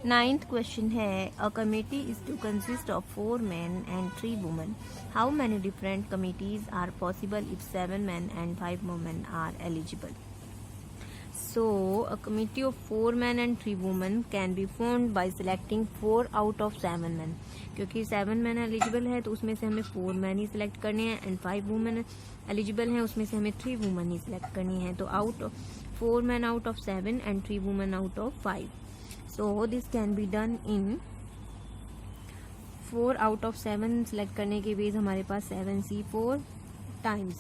Ninth question है, a committee is to consist of 4 men and 3 women. How many different committees are possible if 7 men and 5 women are eligible? So, a committee of 4 men and 3 women can be formed by selecting 4 out of 7 men. क्योंकि 7 men eligible है तो उसमें से हमें 4 men ही select करने हैं and 5 women eligible हैं उसमें से हमें 3 women ही सिलेक्ट करनी है. तो 4 men out of 7 and 3 women out of 5. So this can be done in 4 out of 7 select करने के बेस हमारे पास 7C4 times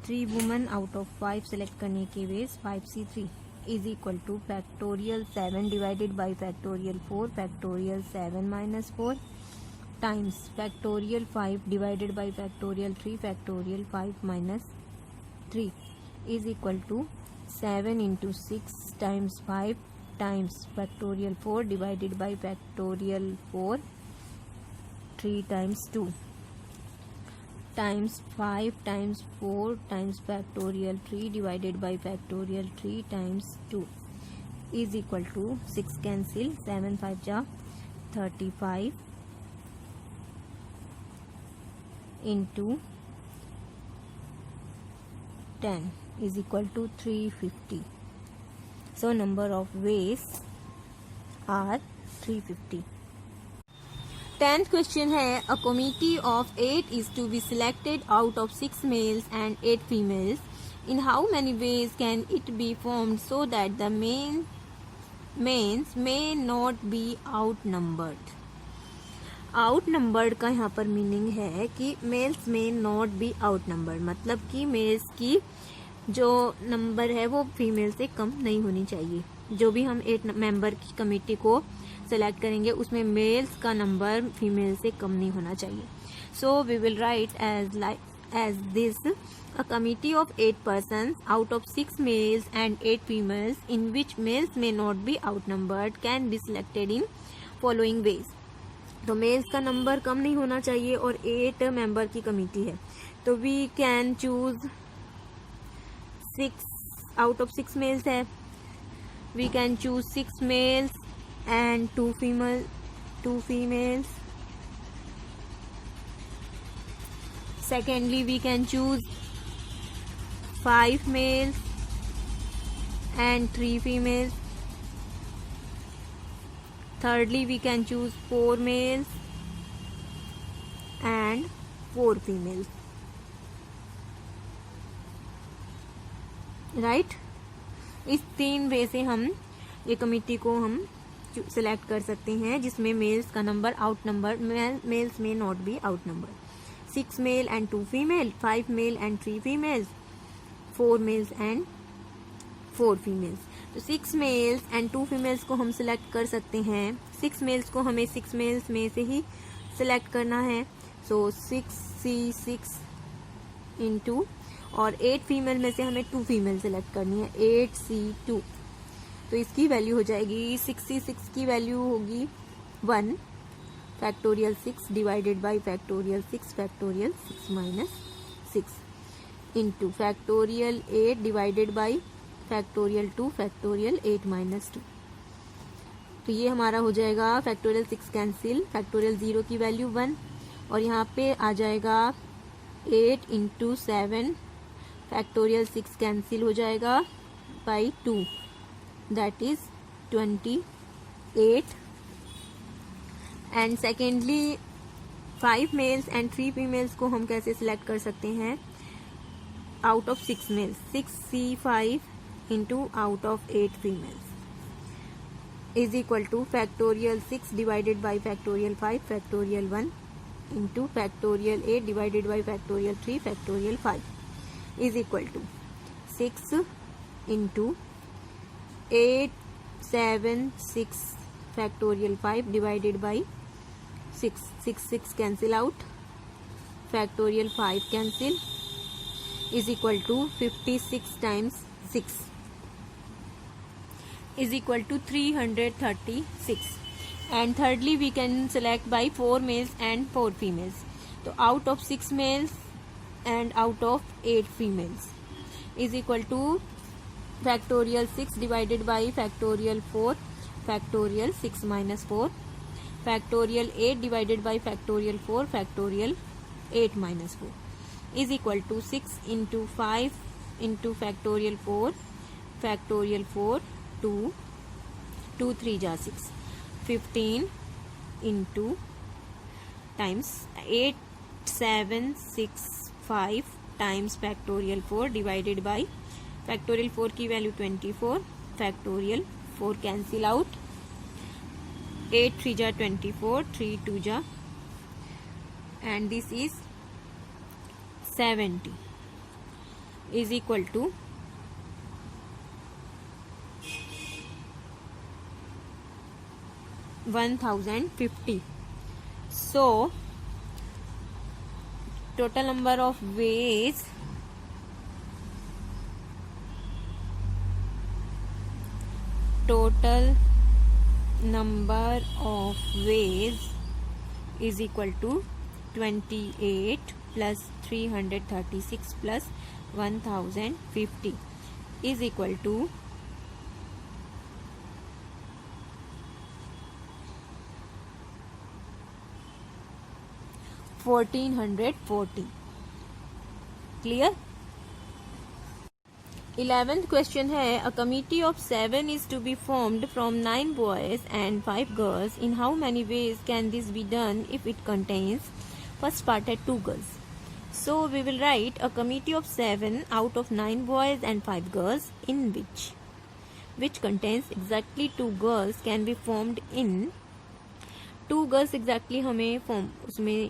3 women out of 5 select करने के base 5C3 is equal to factorial 7 divided by factorial 4 factorial 7 minus 4 times factorial 5 divided by factorial 3 factorial 5 minus 3 is equal to 7 into 6 times 5 times factorial 4 divided by factorial 4 3 times 2 times 5 times 4 times factorial 3 divided by factorial 3 times 2 is equal to 6 cancel 7 5 ja 35 into 10 is equal to 350. So number of ways are 350. 10th question है, a committee of 8 is to be selected out of 6 males and 8 females. In how many ways can it be formed so that the mains may not be outnumbered? outnumbered का यहाँ पर meaning है कि males may not be outnumbered, मतलब कि mails की जो number है वो फीमेल से कम नहीं होनी चाहिए. जो भी हम 8 मेंबर की कमेटी को सेलेक्ट करेंगे उसमें मेल्स का नंबर फीमेल से कम नहीं होना चाहिए. So we will write as this, a committee of 8 persons out of 6 males and 8 females in which males may not be outnumbered can be selected in following ways. तो mails का number कम नहीं होना चाहिए और 8 मेंबर की committee है तो we can choose 6 out of 6 males है. We can choose 6 males and 2 females. Secondly, we can choose 5 males and 3 females. Thirdly, we can choose 4 males and 4 females. Right इस 3 वे से हम ये कमेटी को हम सिलेक्ट कर सकते हैं जिसमें मेल्स का नंबर आउट नंबर मेल्स में not be out number. 6 male and 2 female, 5 male and 3 females, 4 mails and 4 females. तो 6 मेल्स एंड 2 फीमेल्स को हम सिलेक्ट कर सकते हैं. 6 मेल्स को हमें 6 मेल्स में से ही सिलेक्ट करना है. सो 6C6 इंटू और 8 फीमेल में से हमें 2 फीमेल सेलेक्ट करनी है 8C2. तो इसकी वैल्यू हो जाएगी 6C6 की वैल्यू होगी 1 factorial 6 divided by factorial 6 factorial 6 minus 6 into factorial 8 divided by factorial 2 factorial 8 minus 2. तो ये हमारा हो जाएगा फैक्टोरियल 6 कैंसिल, फैक्टोरियल 0 की वैल्यू 1 और यहाँ पे आ जाएगा 8 इंटू 7 फैक्टोरियल 6 कैंसिल हो जाएगा by 2 that is 28. And secondly 5 males and 3 females को हम कैसे सिलेक्ट कर सकते हैं out of 6 males. 6C5 into out of 8 females is equal to factorial 6 divided by factorial 5 factorial 1 into factorial 8 divided by factorial 3 factorial 5 is equal to 6 into 8 7 6 factorial 5 divided by 6 cancel out, factorial 5 cancel is equal to 56 times 6 is equal to 336. And thirdly we can select by 4 males and 4 females. So out of 6 males and out of 8 females is equal to factorial 6 divided by factorial 4 factorial 6 minus 4, factorial 8 divided by factorial 4, factorial 8 minus 4 is equal to 6 into 5 into factorial 4, factorial 4 2, 2 3 जा 6, 15 into times 8 7 6 5 times factorial 4 divided by factorial 4 की value 24, factorial 4 cancel out, 8 3 जा 24, 3 2 जा, and this is 70 is equal to 1050. So total number of ways is equal to 28 plus 336 plus 1050 is equal to 1440. Clear? 11th question है, a committee of 7 is to be formed from 9 boys and 5 girls. In how many ways can this be done if it contains first part at 2 girls? So we will write a committee of 7 out of 9 boys and 5 girls in which contains exactly 2 girls can be formed in 2 girls exactly हमें form उसमें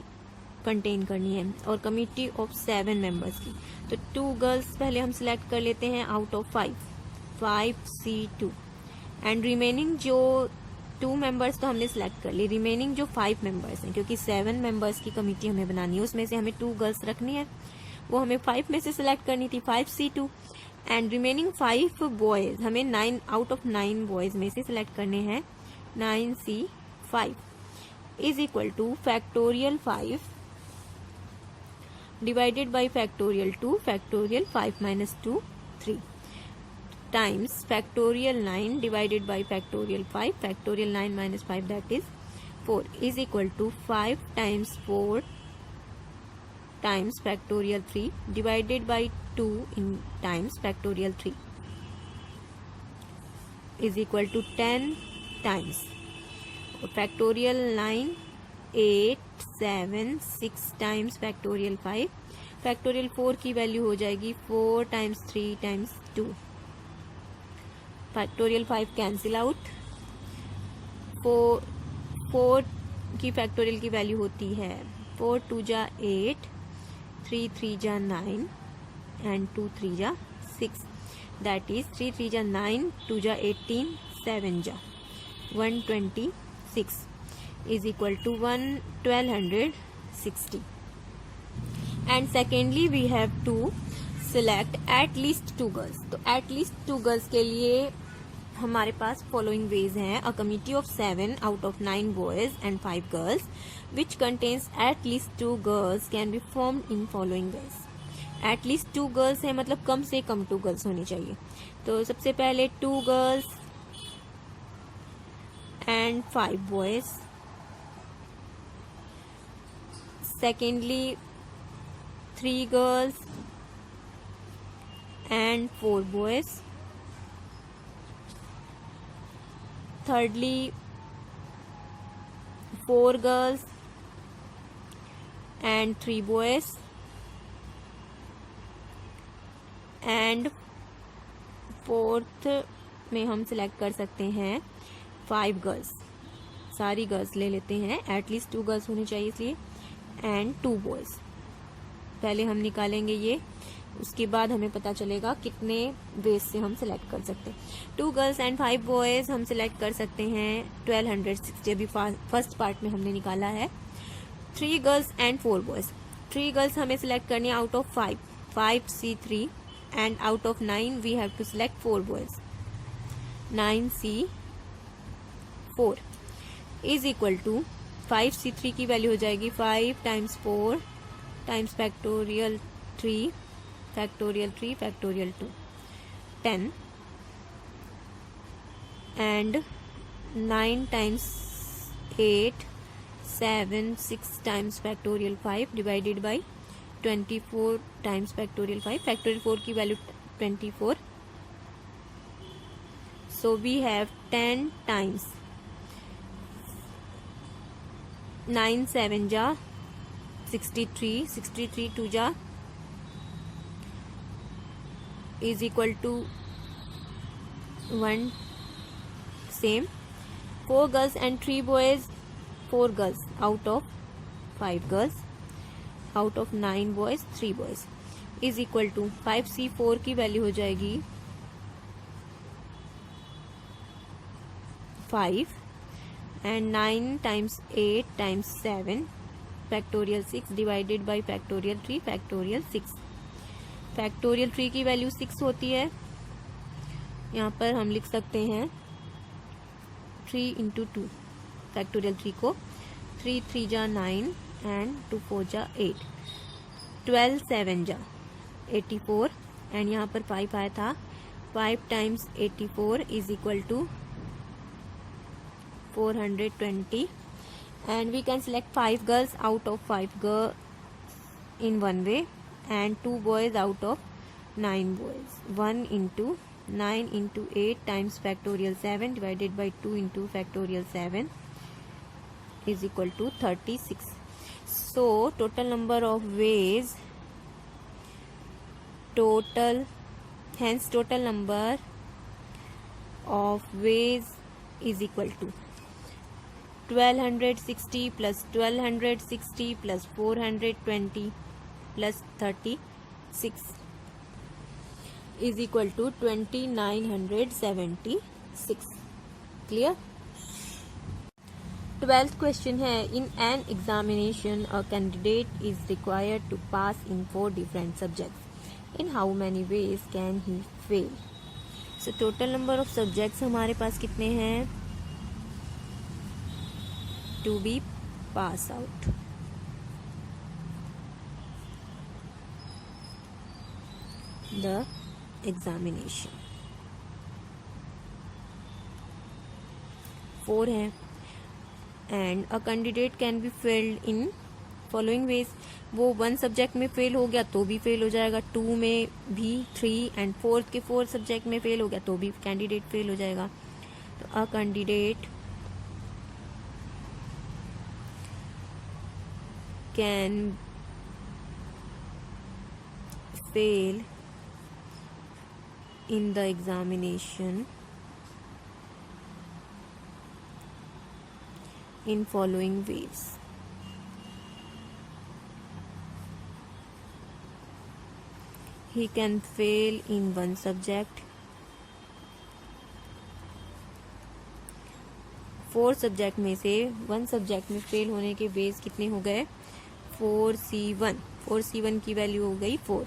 contain करनी है और committee of 7 members की. तो 2 girls पहले हम select कर लेते हैं out of 5C2 and remaining जो 2 मेंबर्स तो हमने सिलेक्ट कर ली, रिमेनिंग जो 5 मेंबर्स हैं क्योंकि 7 मेंबर्स की कमिटी हमें बनानी है उसमें से हमें 2 गर्ल्स रखनी है, वो हमें 5 में से सिलेक्ट करनी थी 5C2 एंड रिमेनिंग 5 बॉयज हमें 9 आउट ऑफ 9 बॉयज में से सिलेक्ट करने हैं 9C5 is equal to factorial 5 divided by factorial 2, factorial 5 minus 2, 3 times factorial 9 divided by factorial 5, factorial 9 minus 5 that is 4 is equal to 5 times 4 times factorial 3 divided by 2 in times factorial 3 is equal to 10 times factorial 9 8 7 6 times factorial 5, factorial 4 की value हो जाएगी 4 times 3 times 2, factorial 5 cancel out, 4 की factorial की value होती है 4 2 जा 8, 3 3 जा 9 and 2 3 जा 6 that is 3 3 जा 9, 2 जा 18, 7 जा 126 is equal to 1260. And secondly we have to select at least 2 girls. तो at least 2 girls के लिए हमारे पास following ways हैं. A committee of 7 out of 9 boys and 5 girls which contains at least 2 girls can be formed in following ways. At least 2 girls है मतलब कम से कम 2 girls होनी चाहिए. तो सबसे पहले 2 girls and 5 boys. Secondly 3 girls and 4 boys. Thirdly 4 girls and 3 boys. And fourth में हम सिलेक्ट कर सकते हैं 5 गर्ल्स, सारी गर्ल्स ले लेते हैं, एटलीस्ट 2 गर्ल्स होनी चाहिए इसलिए, एंड 2 बॉयज. पहले हम निकालेंगे ये, उसके बाद हमें पता चलेगा कितने वेज से हम सिलेक्ट कर सकते हैं. 2 गर्ल्स एंड 5 बॉयज हम सिलेक्ट कर सकते हैं 1260, अभी फर्स्ट पार्ट में हमने निकाला है. 3 गर्ल्स एंड 4 बॉयज, 3 गर्ल्स हमें सिलेक्ट करनी है out of 5C3 and out of 9 we have to select 4 boys. 9C4 is equal to 5C3 की वैल्यू हो जाएगी 5 times 4 times factorial 3 factorial 3 factorial 2 10 and 9 times 8, 7, 6 times factorial 5 divided by 24 times factorial 5. Factorial 4 की value 24. So we have 10 times 9 7 जा 63, 63 2 जा is equal to 1. Same. 4 girls and 3 boys. 4 girls out of 5 girls. Out of 9 boys 3 boys is equal to 5c4 की value हो जाएगी 5 and 9 times 8 times 7 factorial 6 divided by factorial 3 factorial 6. factorial 3 की value 6 होती है. यहाँ पर हम लिख सकते हैं 3 into 2 factorial 3 को 3 3 जा 9 and 2 4 जा 8. 12 7 जा 84 and यहाँ पर 5 आया था. 5 times 84 is equal to 420 and we can select 5 girls out of 5 girls in one way and 2 boys out of 9 boys. 1 into 9 into 8 times factorial 7 divided by 2 into factorial 7 is equal to 36. So total number of ways, hence total number of ways is equal to 1260 plus 1260 plus 420 plus 36 is equal to 2976. Clear? 12th question है, in an examination a candidate is required to pass in 4 different subjects. In how many ways can he fail? So total number of subjects हमारे पास कितने हैं to be pass out? The examination 4 है. And a candidate can be failed in following ways. वो 1 subject में fail हो गया तो भी फेल हो जाएगा, 2 में भी, 3 एंड 4th के 4 सब्जेक्ट में फेल हो गया तो भी कैंडिडेट फेल हो जाएगा. तो a candidate can fail in the examination in following ways. He can fail in 1 subject, 4 subject में से 1 सब्जेक्ट में फेल होने के वेज कितने हो गए 4c1. 4c1 की वैल्यू हो गई 4.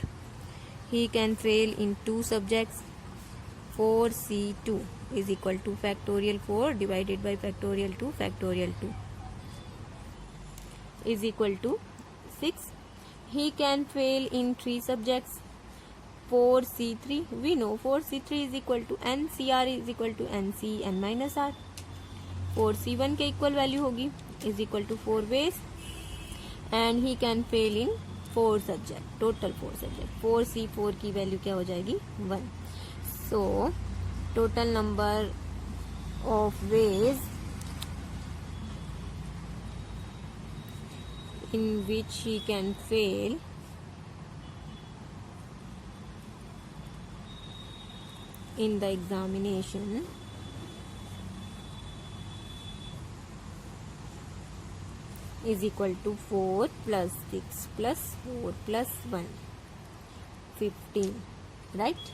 He can fail in 2 subjects. 4c2 is equal to factorial 4 divided by factorial 2 factorial 2 is equal to 6. He can fail in 3 subjects. 4c3, we know 4c3 is equal to ncr is equal to nc n minus r. 4c1 के equal value होगी is equal to 4 ways and he can fail in 4 subject, total 4 subject. 4c4 की value क्या हो जाएगी 1. सो total number of veg in which he can fail in the examination is equal to 4 plus 6 plus 4 plus 1, 15, right?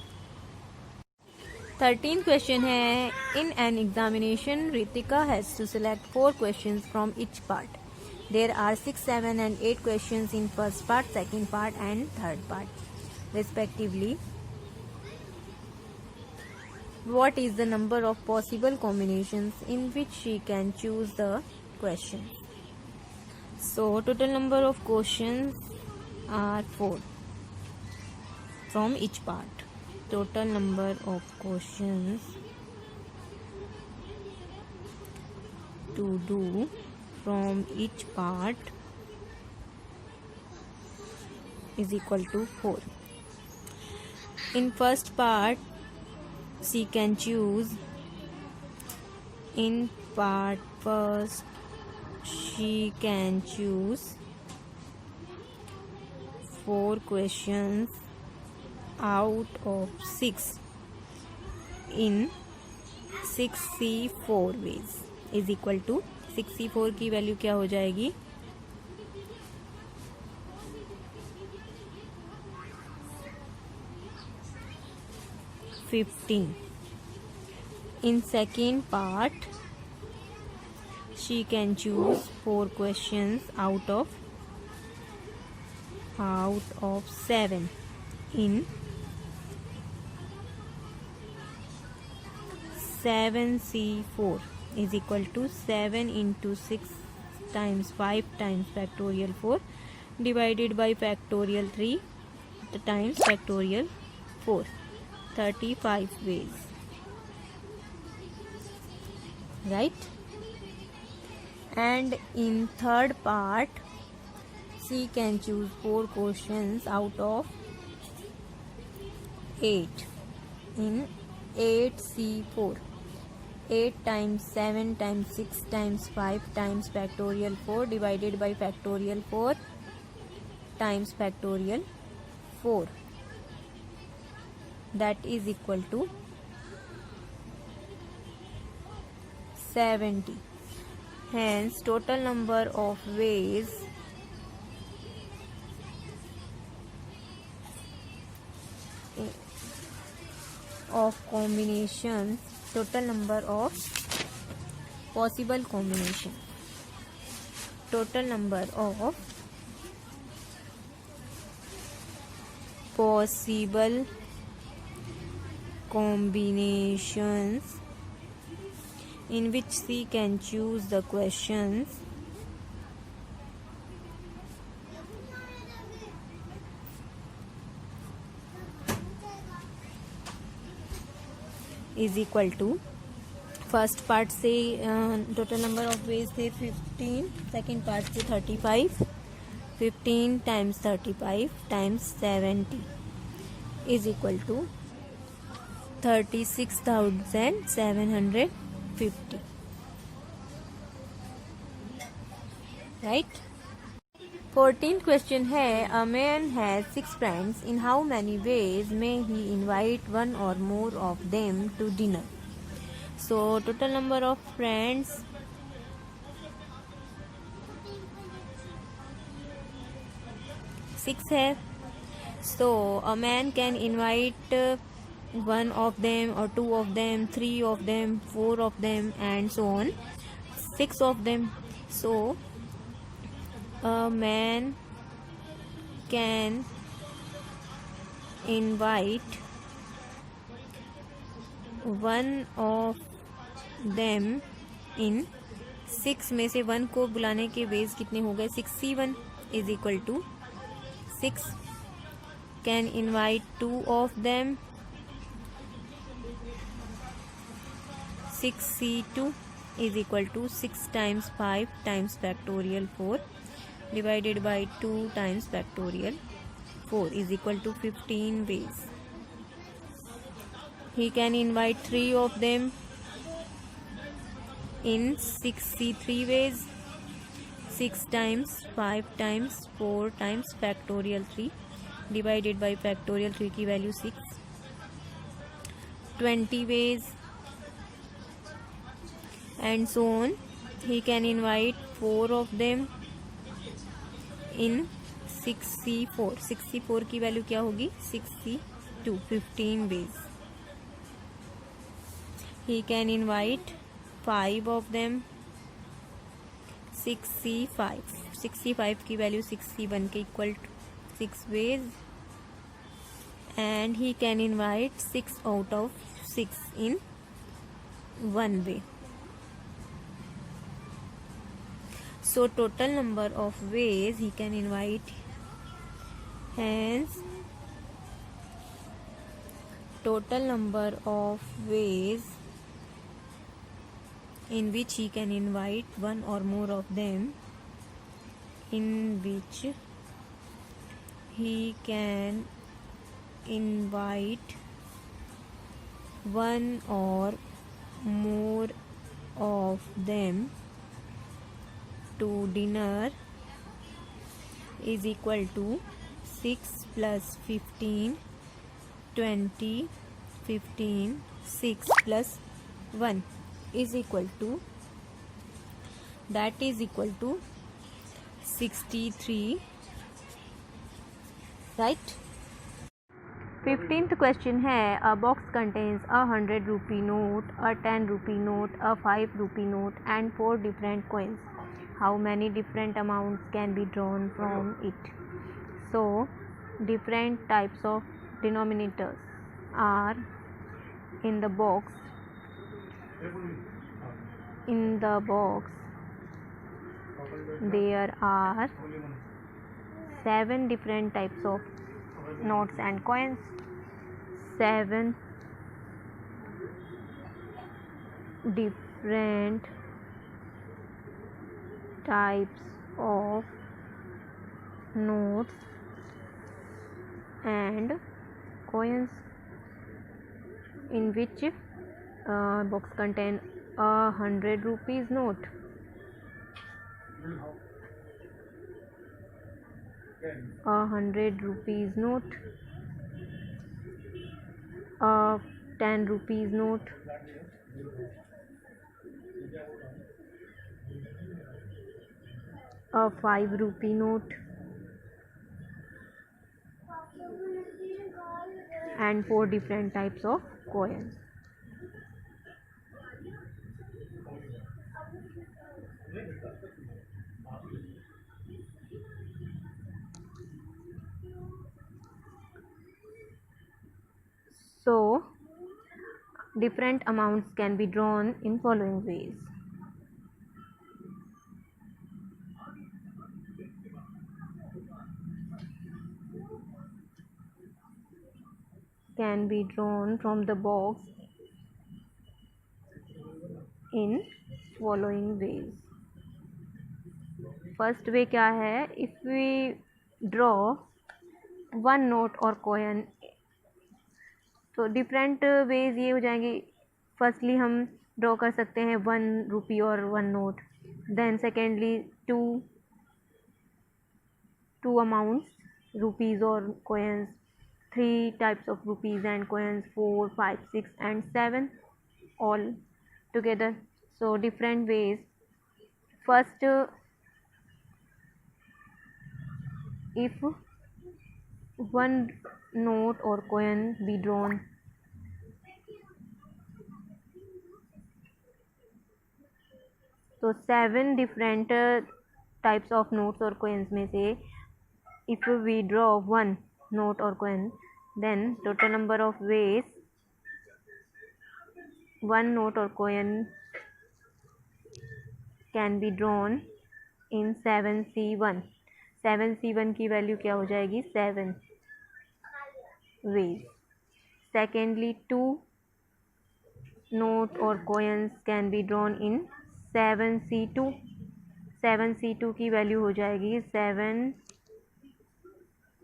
13th question है, in an examination Ritika has to select 4 questions from each part. There are 6, 7 and 8 questions in first part, second part and third part respectively. What is the number of possible combinations in which she can choose the question? So total number of questions are 4 from each part. Total number of questions to do from each part is equal to 4. In first part, she can choose. In part first, she can choose 4 questions out of 6 in 6C4 ways is equal to 6C4 की value क्या हो जाएगी 15. In second part, she can choose 4 questions out of 7 in 7C4 is equal to 7 into 6 times 5 times factorial 4 divided by factorial 3 times factorial 4. 35 ways, right? And in third part, she can choose 4 questions out of 8 in 8C4. 8 times 7 times 6 times 5 times factorial 4 divided by factorial 4 times factorial 4. That is equal to 70. Hence, total number of ways of combinations, total number of possible combination, total number of possible combinations in which she can choose the questions is equal to first part से total number of ways थे 15, second part से 35. 15 times 35 times 70 is equal to 36,750. Right. 14th question है a man has 6 friends. In how many ways may he invite one or more of them to dinner. So total number of friends six है. So a man can invite 1 of them or 2 of them, 3 of them, 4 of them and so on, 6 of them. So a man can invite 1 of them in 6 में से 1 को बुलाने के veg कितने हो गए 6C1 is equal to 6. Can invite 2 of them 6C2 is equal to 6 times 5 times factorial 4 divided by 2 times factorial 4 is equal to 15 ways. He can invite 3 of them in 6C3 ways. 6 times 5 times 4 times factorial 3 divided by factorial 3 की value 6. 20 ways and so on. He can invite 4 of them in 6C4. 6C4 की value क्या होगी 6C2. 15 ways. He can invite 5 of them 6C5. 6C5 की value 6C1 के equal 6 ways. And he can invite 6 out of 6 in 1 way. So total number of ways he can invite, hence total number of ways in which he can invite one or more of them, in which he can invite one or more of them to dinner is equal to 6 plus 15, 20, 15, 6 plus 1 is equal to, that is equal to 63, right? 15th question है, a box contains a 100 rupee note, a 10 rupee note, a 5 rupee note and 4 different coins. How many different amounts can be drawn from it? So different types of denominators are in the box. In the box there are 7 different types of notes and coins. 7 different types of notes and coins, in which box contain a 100 rupees note, a 100 rupees note, a 10 rupees note, a 5 rupee note and 4 different types of coins. So different amounts can be drawn in following ways. Can be drawn from the box in following ways. First way क्या है, if we draw one note or coin, तो different ways ये हो जाएंगे. Firstly हम draw कर सकते हैं 1 रुपी और 1 note. Then secondly two amounts rupees और coins, 3 types of rupees and coins, 4, 5, 6 and 7 all together. So different ways. First, if one note or coin be drawn, तो 7 different types of notes or coins में से if we draw one note or coin, then total number of ways one note or coin can be drawn in 7C1. 7C1 की value क्या हो जाएगी, 7 ways. Secondly, 2 note or coins can be drawn in 7C2. 7C2 की value हो जाएगी 7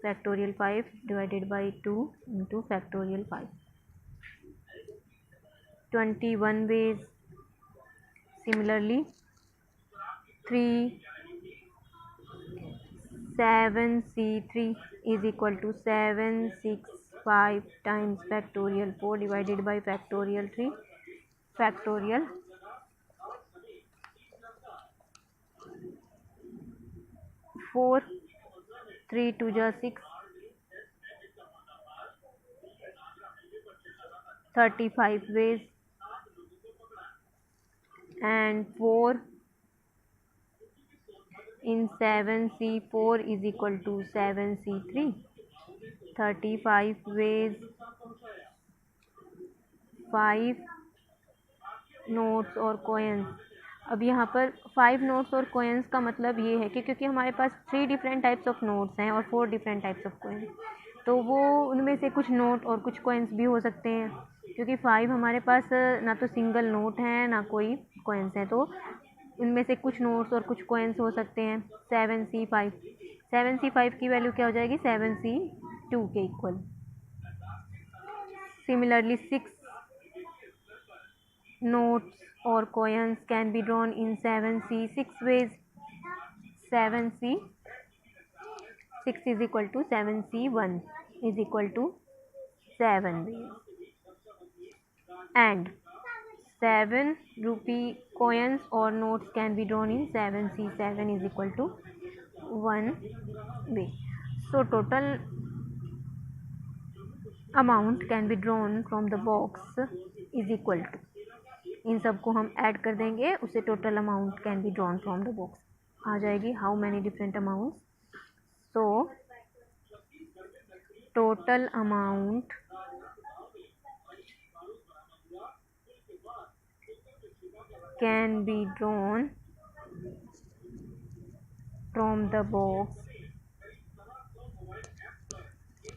factorial 5 divided by 2 into factorial 5. 21 ways. Similarly, 7C3 is equal to 765 times factorial 4 divided by factorial 3 factorial 4. 3 2 जा 6, 35 ways. And 4 in 7C4 is equal to 7C3. 35 ways. 5 notes और कोयंस. अब यहाँ पर 5 notes और कोयंस का मतलब ये है कि क्योंकि हमारे पास 3 डिफरेंट टाइप्स ऑफ नोट्स हैं और 4 डिफरेंट टाइप्स ऑफ कोयंस, तो वो उनमें से कुछ नोट और कुछ कोयंस भी हो सकते हैं क्योंकि 5 हमारे पास ना तो सिंगल नोट है ना कोई कॉइन्स है, तो इनमें से कुछ नोट्स और कुछ कॉइन्स हो सकते हैं। 7C5, 7C5 की वैल्यू क्या हो जाएगी? 7C2 के equal. Similarly 6 notes or coins can be drawn in 7C 6 ways. 7C 6 is equal to 7C1 is equal to 7 ways, and 7 rupee coins or notes can be drawn in 7C7 is equal to 1 way. So total amount can be drawn from the box is equal to, इन सबको हम add कर देंगे, उसे total amount can be drawn from the box आ जाएगी। How many different amount? So total amount can be drawn from the box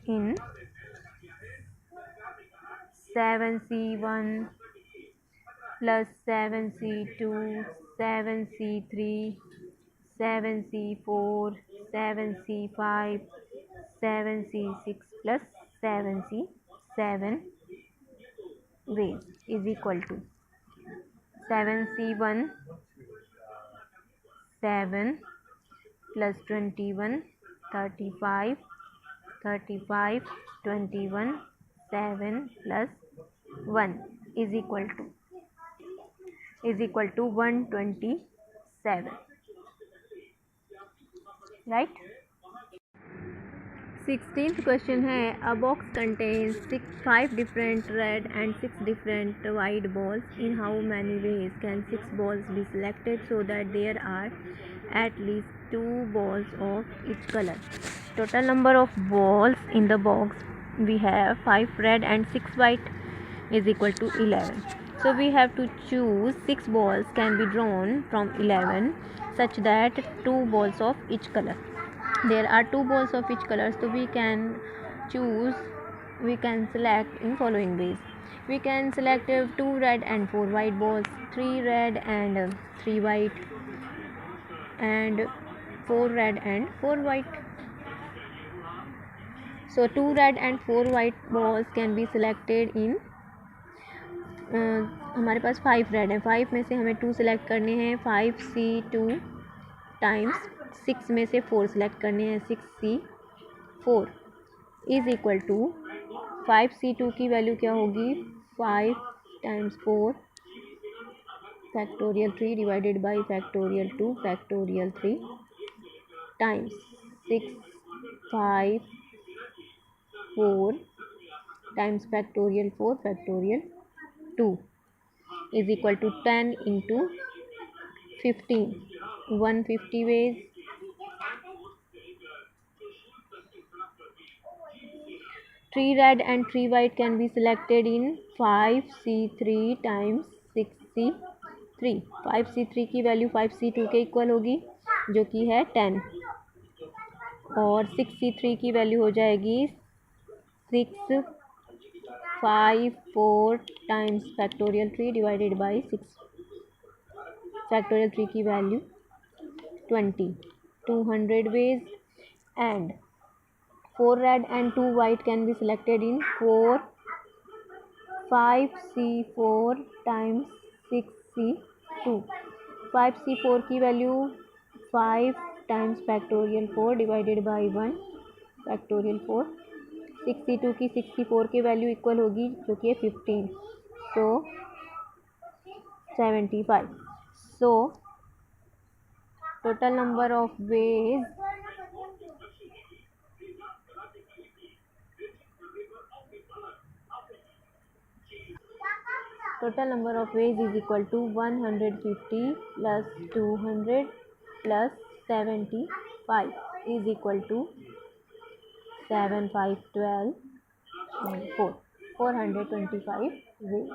in 7C1 plus 7C2, 7C3, 7C4, 7C5, 7C6 plus 7C7 ways is equal to 7C1 7 plus 21 35, 35 21 7 plus 1 is equal to 127, right? 16th question है, a box contains 5 different red and 6 different white balls. In how many ways can 6 balls be selected so that there are at least 2 balls of each color? Total number of balls in the box we have 5 red and 6 white is equal to 11. So we have to choose 6 balls can be drawn from 11 such that 2 balls of each color. There are 2 balls of each color, so we can select in following ways. We can select 2 red and 4 white balls, 3 red and 3 white, and 4 red and 4 white. So 2 red and 4 white balls can be selected in हमारे पास 5 red है, 5 में से हमें 2 select करने हैं, 5C2 times 6 में से 4 select करने हैं, 6C4 is equal to 5C2 की वैल्यू क्या होगी? 5 times 4 factorial 3 divided by factorial 2 factorial 3 times 6 5 4 times factorial 4 factorial 2 is equal to 10 into 15, 150 ways. 3 red and 3 white can be selected in 5C3 times 6C3. 5C3 की value 5C2 के equal होगी जो कि है 10, और 6C3 की वैल्यू हो जाएगी 6 5 4 times factorial 3 divided by 6 factorial 3 की value 20, 200 ways, and 4 red and 2 white can be selected in 5C4 times 6C2. 5C4 की value 5 times factorial 4 divided by 1 factorial 4, 6C2 की 64 की वैल्यू इक्वल होगी जो कि है 15, सो 75. सो total number of veg is equal to 150 plus 200 plus 75 is equal to 7 5 12 and 4, 425 ways.